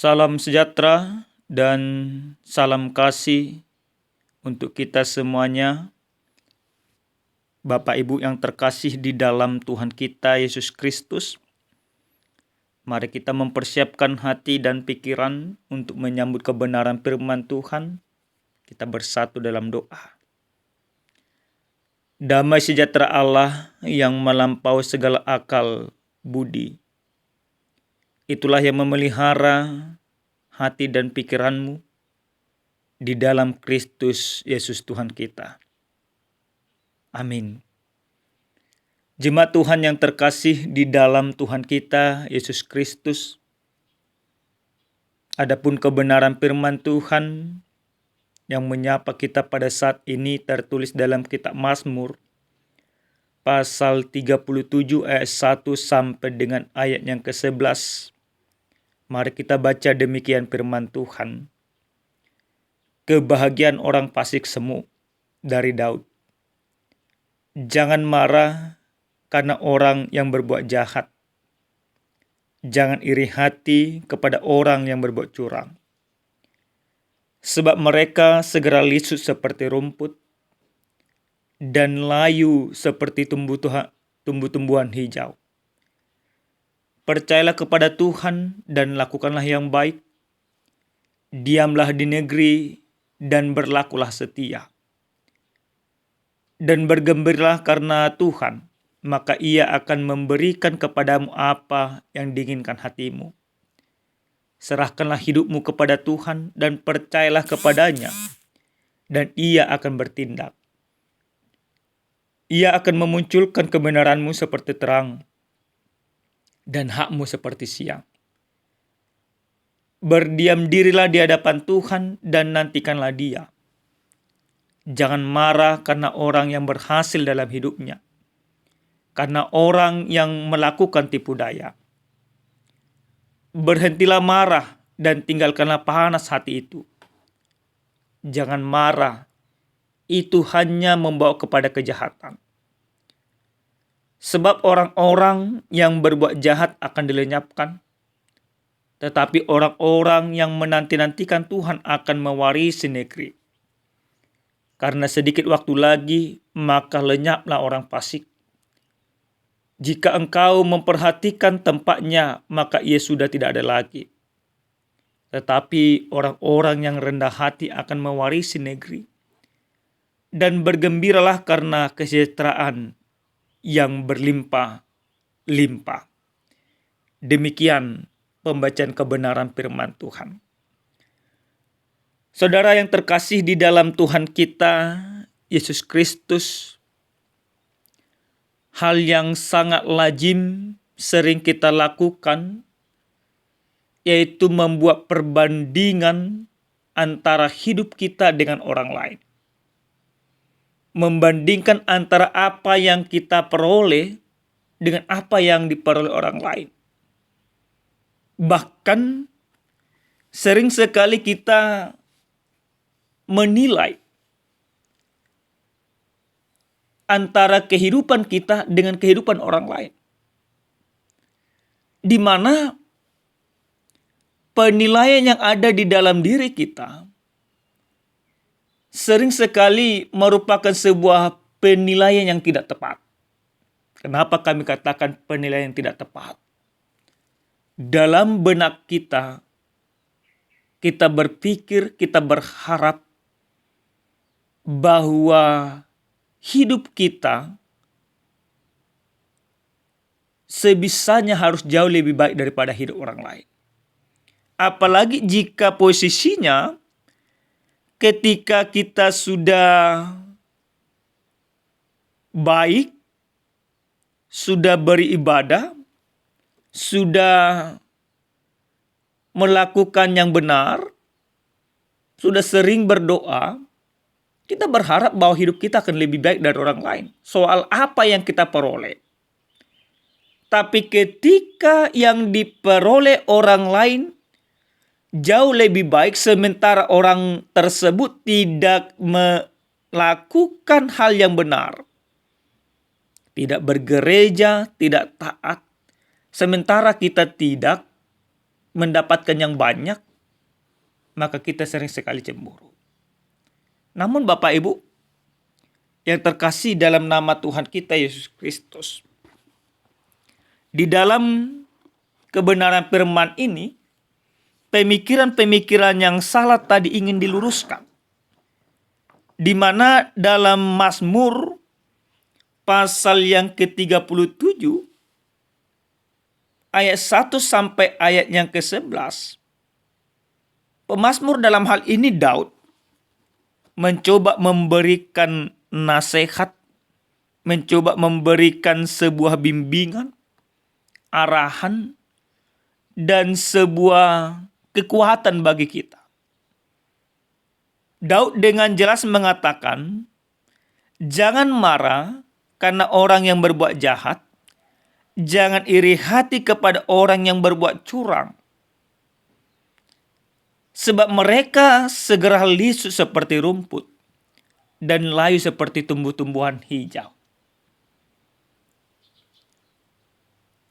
Salam sejahtera dan salam kasih untuk kita semuanya, Bapak Ibu yang terkasih di dalam Tuhan kita Yesus Kristus. Mari kita mempersiapkan hati dan pikiran untuk menyambut kebenaran firman Tuhan. Kita bersatu dalam doa. Damai sejahtera Allah yang melampaui segala akal budi, itulah yang memelihara hati dan pikiranmu di dalam Kristus Yesus Tuhan kita. Amin. Jemaat Tuhan yang terkasih di dalam Tuhan kita Yesus Kristus, adapun kebenaran firman Tuhan yang menyapa kita pada saat ini tertulis dalam kitab Mazmur pasal 37 ayat 1 sampai dengan ayat yang ke-11. Mari kita baca demikian firman Tuhan. Kebahagiaan orang fasik semu dari Daud. Jangan marah karena orang yang berbuat jahat. Jangan iri hati kepada orang yang berbuat curang. Sebab mereka segera lisut seperti rumput dan layu seperti tumbuh-tumbuhan hijau. Percayalah kepada Tuhan dan lakukanlah yang baik. Diamlah di negeri dan berlakulah setia. Dan bergembiralah karena Tuhan, maka Ia akan memberikan kepadamu apa yang diinginkan hatimu. Serahkanlah hidupmu kepada Tuhan dan percayalah kepadanya, dan Ia akan bertindak. Ia akan memunculkan kebenaranmu seperti terang, dan hakmu seperti siang. Berdiam dirilah di hadapan Tuhan dan nantikanlah Dia. Jangan marah karena orang yang berhasil dalam hidupnya, karena orang yang melakukan tipu daya. Berhentilah marah dan tinggalkanlah panas hati itu. Jangan marah, itu hanya membawa kepada kejahatan. Sebab orang-orang yang berbuat jahat akan dilenyapkan, tetapi orang-orang yang menanti-nantikan Tuhan akan mewarisi negeri. Karena sedikit waktu lagi, maka lenyaplah orang fasik. Jika engkau memperhatikan tempatnya, maka ia sudah tidak ada lagi. Tetapi orang-orang yang rendah hati akan mewarisi negeri. Dan bergembiralah karena kesejahteraan yang berlimpah-limpah. Demikian pembacaan kebenaran firman Tuhan. Saudara yang terkasih di dalam Tuhan kita, Yesus Kristus, hal yang sangat lazim sering kita lakukan, yaitu membuat perbandingan antara hidup kita dengan orang lain. Membandingkan antara apa yang kita peroleh dengan apa yang diperoleh orang lain. Bahkan sering sekali kita menilai antara kehidupan kita dengan kehidupan orang lain, di mana penilaian yang ada di dalam diri kita sering sekali merupakan sebuah penilaian yang tidak tepat. Kenapa kami katakan penilaian yang tidak tepat? Dalam benak kita berpikir, kita berharap bahwa hidup kita sebisanya harus jauh lebih baik daripada hidup orang lain. Apalagi jika posisinya ketika kita sudah baik, sudah beribadah, sudah melakukan yang benar, sudah sering berdoa, kita berharap bahwa hidup kita akan lebih baik dari orang lain. Soal apa yang kita peroleh. Tapi ketika yang diperoleh orang lain jauh lebih baik, sementara orang tersebut tidak melakukan hal yang benar, tidak bergereja, tidak taat, sementara kita tidak, mendapatkan yang banyak, maka kita sering sekali cemburu. Namun Bapak Ibu yang terkasih dalam nama Tuhan kita Yesus Kristus, di dalam kebenaran firman ini, pemikiran-pemikiran yang salah tadi ingin diluruskan. Di mana dalam Mazmur pasal yang ke-37 ayat 1 sampai ayat yang ke-11, pemazmur dalam hal ini Daud mencoba memberikan nasihat, mencoba memberikan sebuah bimbingan, arahan, dan sebuah kekuatan bagi kita. Daud dengan jelas mengatakan, jangan marah karena orang yang berbuat jahat, jangan iri hati kepada orang yang berbuat curang, sebab mereka segera lisut seperti rumput dan layu seperti tumbuh-tumbuhan hijau.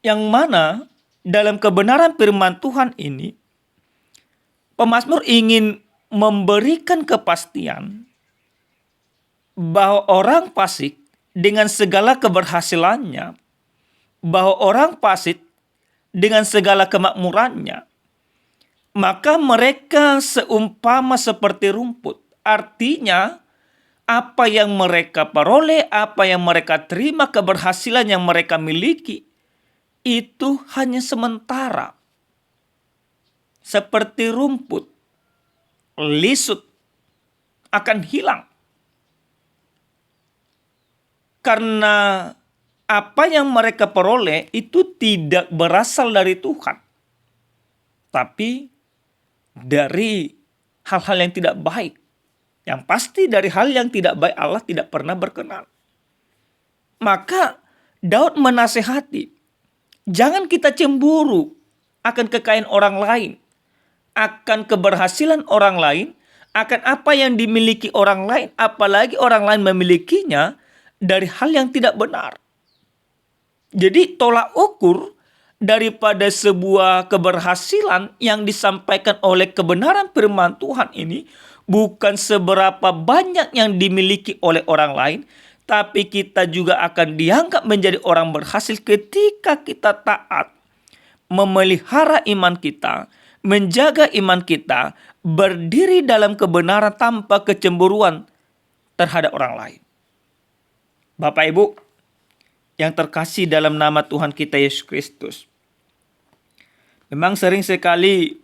Yang mana dalam kebenaran firman Tuhan ini, pemazmur ingin memberikan kepastian bahwa orang fasik dengan segala keberhasilannya, bahwa orang fasik dengan segala kemakmurannya, maka mereka seumpama seperti rumput. Artinya, apa yang mereka peroleh, apa yang mereka terima, keberhasilan yang mereka miliki, itu hanya sementara. Seperti rumput, lisut, akan hilang. Karena apa yang mereka peroleh itu tidak berasal dari Tuhan, tapi dari hal-hal yang tidak baik. Yang pasti dari hal yang tidak baik Allah tidak pernah berkenan. Maka Daud menasehati, jangan kita cemburu akan kekayaan orang lain, akan keberhasilan orang lain, akan apa yang dimiliki orang lain, apalagi orang lain memilikinya dari hal yang tidak benar. Jadi tolak ukur daripada sebuah keberhasilan yang disampaikan oleh kebenaran firman Tuhan ini bukan seberapa banyak yang dimiliki oleh orang lain, tapi kita juga akan dianggap menjadi orang berhasil ketika kita taat, memelihara iman kita, menjaga iman kita, berdiri dalam kebenaran tanpa kecemburuan terhadap orang lain. Bapak Ibu yang terkasih dalam nama Tuhan kita Yesus Kristus, memang sering sekali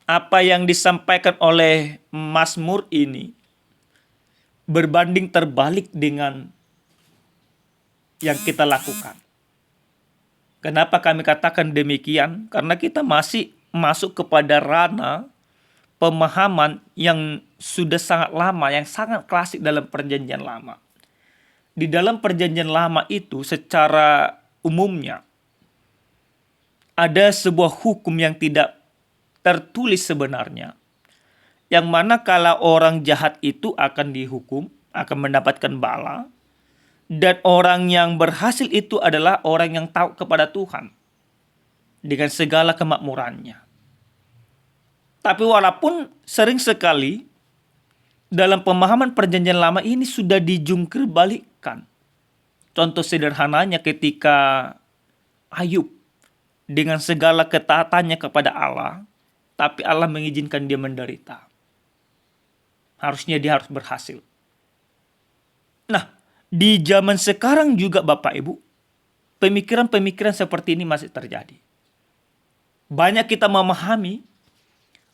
apa yang disampaikan oleh Mazmur ini berbanding terbalik dengan yang kita lakukan. Kenapa kami katakan demikian? Karena kita masih masuk kepada ranah pemahaman yang sudah sangat lama, yang sangat klasik dalam perjanjian lama. Di dalam perjanjian lama itu secara umumnya ada sebuah hukum yang tidak tertulis sebenarnya, yang mana kalau orang jahat itu akan dihukum, akan mendapatkan bala, dan orang yang berhasil itu adalah orang yang taat kepada Tuhan dengan segala kemakmurannya. Tapi walaupun sering sekali dalam pemahaman perjanjian lama ini sudah dijungkir balikkan. Contoh sederhananya ketika Ayub dengan segala ketaatannya kepada Allah, tapi Allah mengizinkan dia menderita. Harusnya dia harus berhasil. Nah, di zaman sekarang juga Bapak Ibu, pemikiran-pemikiran seperti ini masih terjadi. Banyak kita memahami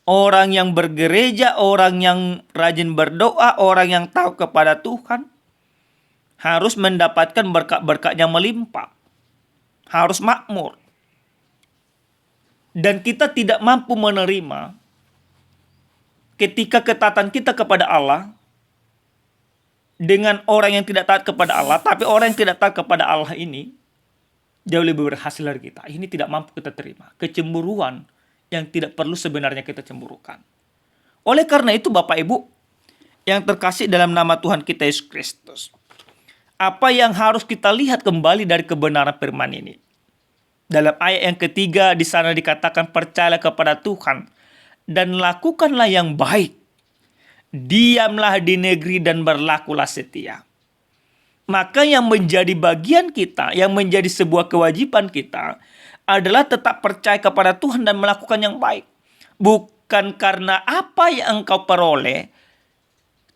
orang yang bergereja, orang yang rajin berdoa, orang yang tahu kepada Tuhan harus mendapatkan berkat-berkat yang melimpah. Harus makmur. Dan kita tidak mampu menerima ketika ketaatan kita kepada Allah dengan orang yang tidak taat kepada Allah, tapi orang yang tidak taat kepada Allah ini jauh lebih berhasil dari kita. Ini tidak mampu kita terima. Kecemburuan yang tidak perlu sebenarnya kita cemburukan. Oleh karena itu Bapak Ibu yang terkasih dalam nama Tuhan kita Yesus Kristus, apa yang harus kita lihat kembali dari kebenaran firman ini? Dalam ayat yang ketiga di sana dikatakan percayalah kepada Tuhan dan lakukanlah yang baik. Diamlah di negeri dan berlakulah setia. Maka yang menjadi bagian kita, yang menjadi sebuah kewajiban kita adalah tetap percaya kepada Tuhan dan melakukan yang baik. Bukan karena apa yang engkau peroleh,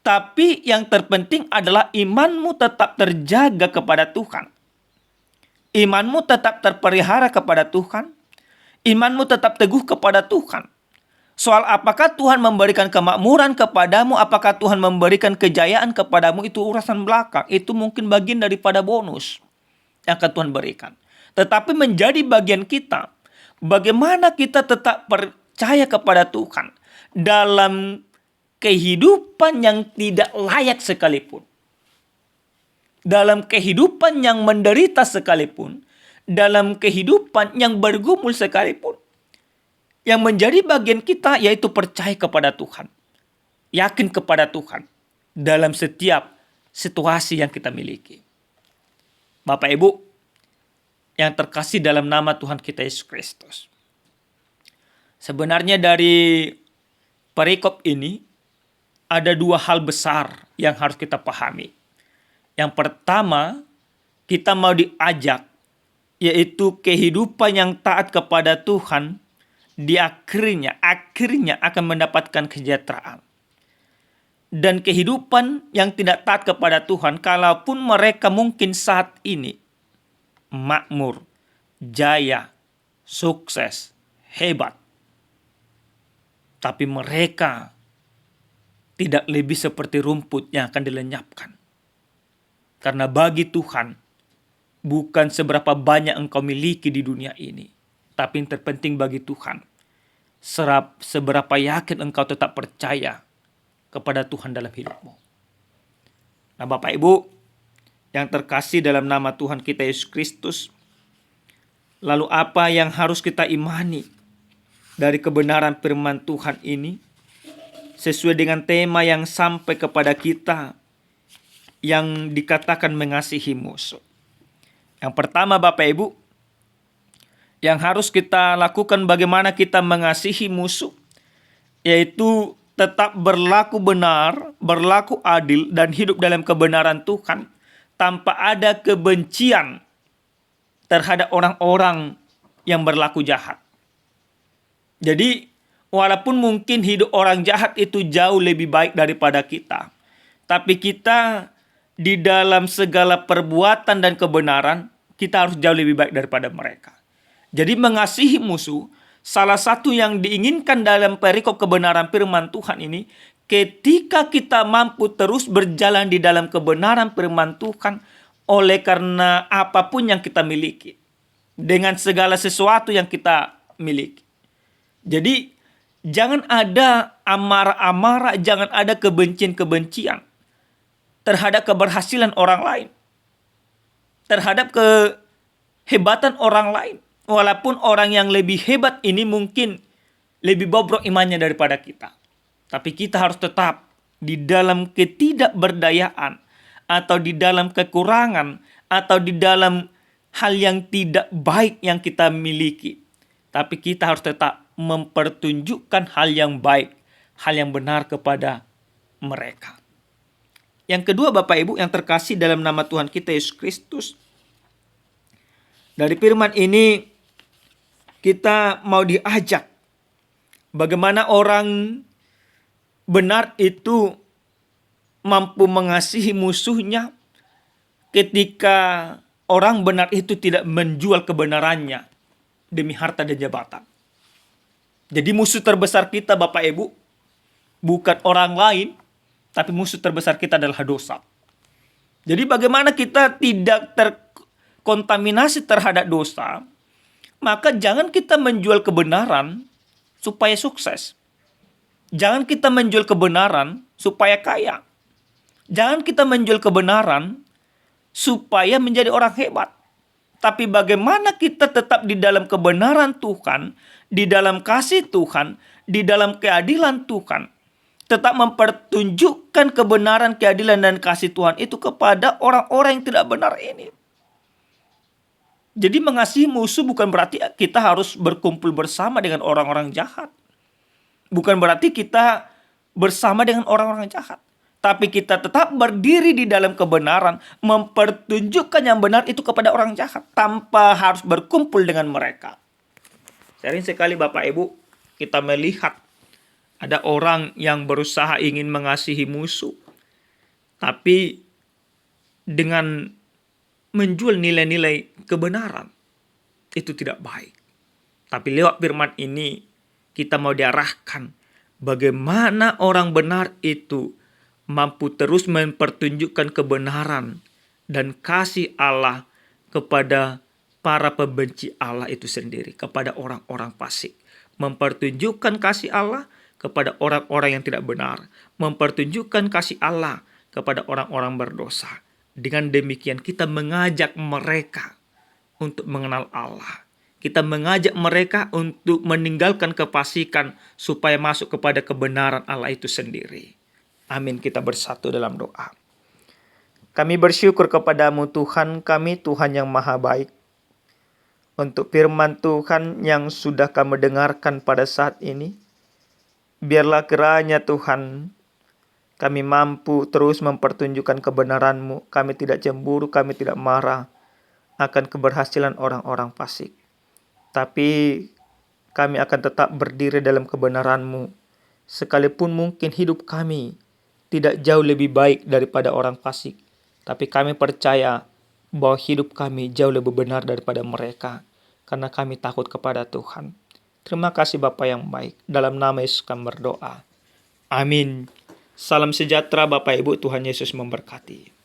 tapi yang terpenting adalah imanmu tetap terjaga kepada Tuhan. Imanmu tetap terpelihara kepada Tuhan. Imanmu tetap teguh kepada Tuhan. Soal apakah Tuhan memberikan kemakmuran kepadamu, apakah Tuhan memberikan kejayaan kepadamu, itu urusan belakang. Itu mungkin bagian daripada bonus yang akan Tuhan berikan. Tetapi menjadi bagian kita, bagaimana kita tetap percaya kepada Tuhan dalam kehidupan yang tidak layak sekalipun. Dalam kehidupan yang menderita sekalipun. Dalam kehidupan yang bergumul sekalipun. Yang menjadi bagian kita yaitu percaya kepada Tuhan. Yakin kepada Tuhan dalam setiap situasi yang kita miliki. Bapak Ibu yang terkasih dalam nama Tuhan kita Yesus Kristus. Sebenarnya dari perikop ini ada dua hal besar yang harus kita pahami. Yang pertama, kita mau diajak yaitu kehidupan yang taat kepada Tuhan di akhirnya akan mendapatkan kesejahteraan. Dan kehidupan yang tidak taat kepada Tuhan, kalaupun mereka mungkin saat ini makmur, jaya, sukses, hebat, tapi mereka tidak lebih seperti rumput yang akan dilenyapkan. Karena bagi Tuhan, bukan seberapa banyak engkau miliki di dunia ini, tapi yang terpenting bagi Tuhan, seberapa yakin engkau tetap percaya kepada Tuhan dalam hidupmu. Nah Bapak Ibu yang terkasih dalam nama Tuhan kita Yesus Kristus, lalu apa yang harus kita imani dari kebenaran firman Tuhan ini sesuai dengan tema yang sampai kepada kita yang dikatakan mengasihi musuh. Yang pertama Bapak Ibu, yang harus kita lakukan bagaimana kita mengasihi musuh, yaitu tetap berlaku benar, berlaku adil, dan hidup dalam kebenaran Tuhan, tanpa ada kebencian terhadap orang-orang yang berlaku jahat. Jadi, walaupun mungkin hidup orang jahat itu jauh lebih baik daripada kita, tapi kita di dalam segala perbuatan dan kebenaran, kita harus jauh lebih baik daripada mereka. Jadi mengasihi musuh, salah satu yang diinginkan dalam perikop kebenaran firman Tuhan ini, ketika kita mampu terus berjalan di dalam kebenaran firman Tuhan, oleh karena apapun yang kita miliki, dengan segala sesuatu yang kita miliki. Jadi jangan ada amarah-amarah, jangan ada kebencian-kebencian terhadap keberhasilan orang lain, terhadap kehebatan orang lain. Walaupun orang yang lebih hebat ini mungkin lebih bobrok imannya daripada kita. Tapi kita harus tetap di dalam ketidakberdayaan, atau di dalam kekurangan, atau di dalam hal yang tidak baik yang kita miliki. Tapi kita harus tetap mempertunjukkan hal yang baik, hal yang benar kepada mereka. Yang kedua Bapak Ibu yang terkasih dalam nama Tuhan kita Yesus Kristus, dari firman ini kita mau diajak bagaimana orang benar itu mampu mengasihi musuhnya ketika orang benar itu tidak menjual kebenarannya demi harta dan jabatan. Jadi musuh terbesar kita Bapak Ibu bukan orang lain, tapi musuh terbesar kita adalah dosa. Jadi bagaimana kita tidak terkontaminasi terhadap dosa, maka jangan kita menjual kebenaran supaya sukses. Jangan kita menjual kebenaran supaya kaya. Jangan kita menjual kebenaran supaya menjadi orang hebat. Tapi bagaimana kita tetap di dalam kebenaran Tuhan, di dalam kasih Tuhan, di dalam keadilan Tuhan, tetap mempertunjukkan kebenaran, keadilan, dan kasih Tuhan itu kepada orang-orang yang tidak benar ini. Jadi mengasihi musuh bukan berarti kita harus berkumpul bersama dengan orang-orang jahat. Bukan berarti kita bersama dengan orang-orang jahat. Tapi kita tetap berdiri di dalam kebenaran, mempertunjukkan yang benar itu kepada orang jahat tanpa harus berkumpul dengan mereka. Sering sekali Bapak Ibu kita melihat ada orang yang berusaha ingin mengasihi musuh, tapi dengan menjual nilai-nilai kebenaran, itu tidak baik. Tapi lewat firman ini kita mau diarahkan bagaimana orang benar itu mampu terus mempertunjukkan kebenaran dan kasih Allah kepada para pembenci Allah itu sendiri, kepada orang-orang fasik. Mempertunjukkan kasih Allah kepada orang-orang yang tidak benar, mempertunjukkan kasih Allah kepada orang-orang berdosa. Dengan demikian kita mengajak mereka untuk mengenal Allah. Kita mengajak mereka untuk meninggalkan kefasikan supaya masuk kepada kebenaran Allah itu sendiri. Amin. Kita bersatu dalam doa. Kami bersyukur kepadamu Tuhan kami, Tuhan yang maha baik. Untuk firman Tuhan yang sudah kami dengarkan pada saat ini. Biarlah kiranya Tuhan, kami mampu terus mempertunjukkan kebenaran-Mu. Kami tidak cemburu, kami tidak marah akan keberhasilan orang-orang fasik. Tapi kami akan tetap berdiri dalam kebenaran-Mu. Sekalipun mungkin hidup kami tidak jauh lebih baik daripada orang fasik. Tapi kami percaya bahwa hidup kami jauh lebih benar daripada mereka. Karena kami takut kepada Tuhan. Terima kasih Bapa yang baik. Dalam nama Yesus kami berdoa. Amin. Salam sejahtera Bapak Ibu, Tuhan Yesus memberkati.